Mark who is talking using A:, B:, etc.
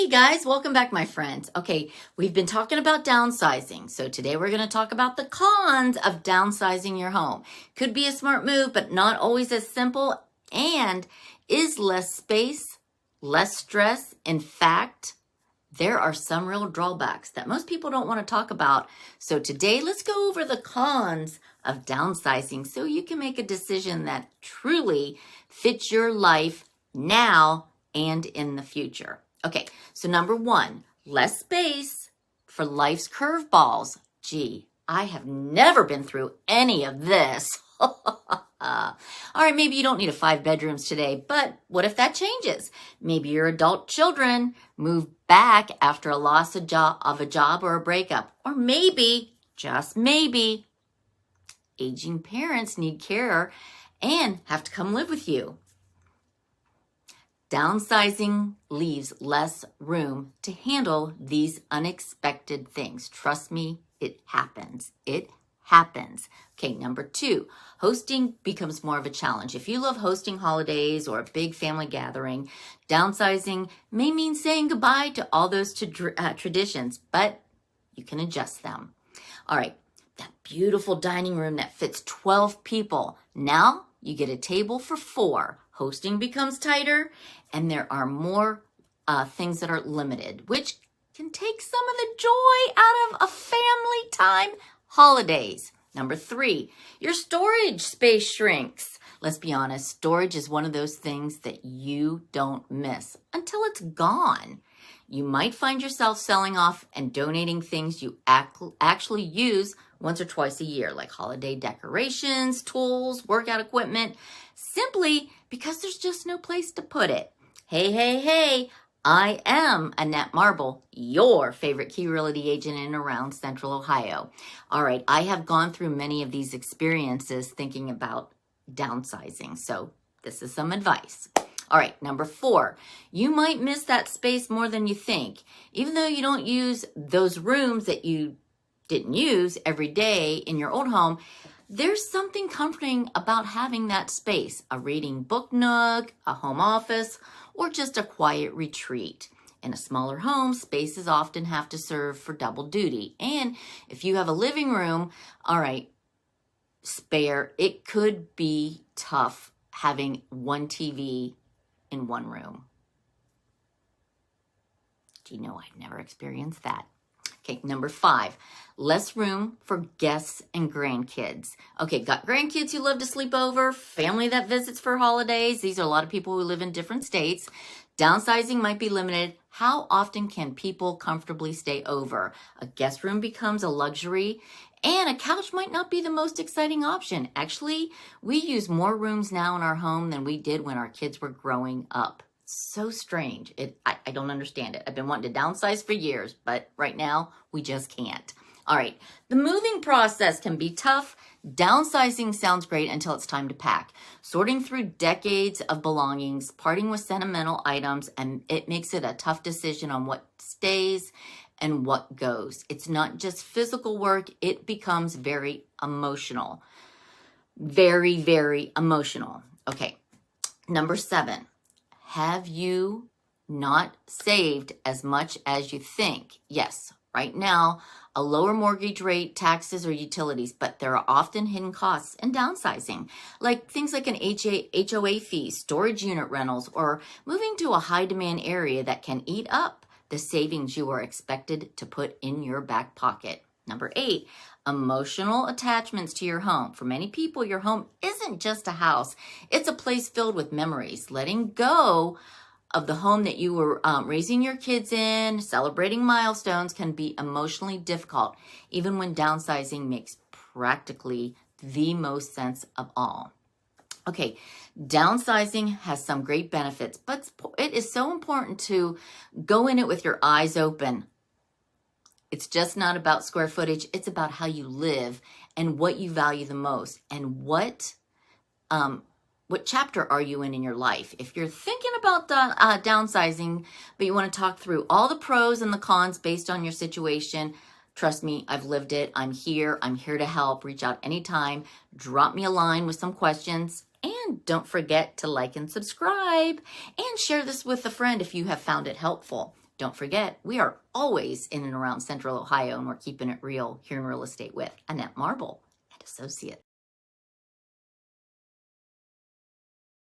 A: Hey guys, welcome back my friends. Okay, we've been talking about downsizing. So today we're going to talk about the cons of downsizing your home. Could be a smart move, but not always as simple. And is less space, less stress? In fact, there are some real drawbacks that most people don't want to talk about. So today let's go over the cons of downsizing so you can make a decision that truly fits your life now and in the future. Okay, so number one, less space for life's curveballs. Gee, I have never been through any of this. All right, maybe you don't need 5 bedrooms today, but what if that changes? Maybe your adult children move back after a loss of a job or a breakup. Or maybe, just maybe, aging parents need care and have to come live with you. Downsizing leaves less room to handle these unexpected things. Trust me, it happens. It happens. Okay, number 2, hosting becomes more of a challenge. If you love hosting holidays or a big family gathering, downsizing may mean saying goodbye to all those traditions, but you can adjust them. All right, that beautiful dining room that fits 12 people. Now you get a table for 4. Hosting becomes tighter, and there are more things that are limited, which can take some of the joy out of a family time holidays. Number 3, your storage space shrinks. Let's be honest, storage is one of those things that you don't miss until it's gone. You might find yourself selling off and donating things you actually use once or twice a year, like holiday decorations, tools, workout equipment, simply because there's just no place to put it. Hey, I am Annette Marble, your favorite key realty agent in and around Central Ohio. All right, I have gone through many of these experiences thinking about downsizing, so this is some advice. All right, number 4, you might miss that space more than you think. Even though you don't use those rooms that you didn't use every day in your old home, there's something comforting about having that space, a reading book nook, a home office, or just a quiet retreat. In a smaller home, spaces often have to serve for double duty. And if you have a living room, all right, spare, it could be tough having one TV in one room. Do you know I've never experienced that? Okay, number 5, less room for guests and grandkids. Okay, got grandkids who love to sleep over, family that visits for holidays. These are a lot of people who live in different states. Downsizing might be limited. How often can people comfortably stay over? A guest room becomes a luxury, and a couch might not be the most exciting option. Actually, we use more rooms now in our home than we did when our kids were growing up. So strange. I don't understand it. I've been wanting to downsize for years, but right now we just can't. All right, the moving process can be tough. Downsizing sounds great until it's time to pack. Sorting through decades of belongings, parting with sentimental items, and it makes it a tough decision on what stays and what goes. It's not just physical work, it becomes very emotional. Very, very emotional. Okay, number 7. Have you not saved as much as you think? Yes, right now, a lower mortgage rate, taxes, or utilities, but there are often hidden costs in downsizing, like things like an HOA fee, storage unit rentals, or moving to a high-demand area that can eat up the savings you are expected to put in your back pocket. Number 8, emotional attachments to your home. For many people, your home isn't just a house. It's a place filled with memories. Letting go of the home that you were raising your kids in, celebrating milestones, can be emotionally difficult, even when downsizing makes practically the most sense of all. Okay, downsizing has some great benefits, but it is so important to go in it with your eyes open. It's just not about square footage. It's about how you live and what you value the most and what chapter are you in your life. If you're thinking about downsizing, but you want to talk through all the pros and the cons based on your situation, trust me, I've lived it. I'm here to help. Reach out anytime. Drop me a line with some questions. And don't forget to like and subscribe and share this with a friend if you have found it helpful. Don't forget, we are always in and around Central Ohio, and we're keeping it real here in real estate with Annette Marble and Associates.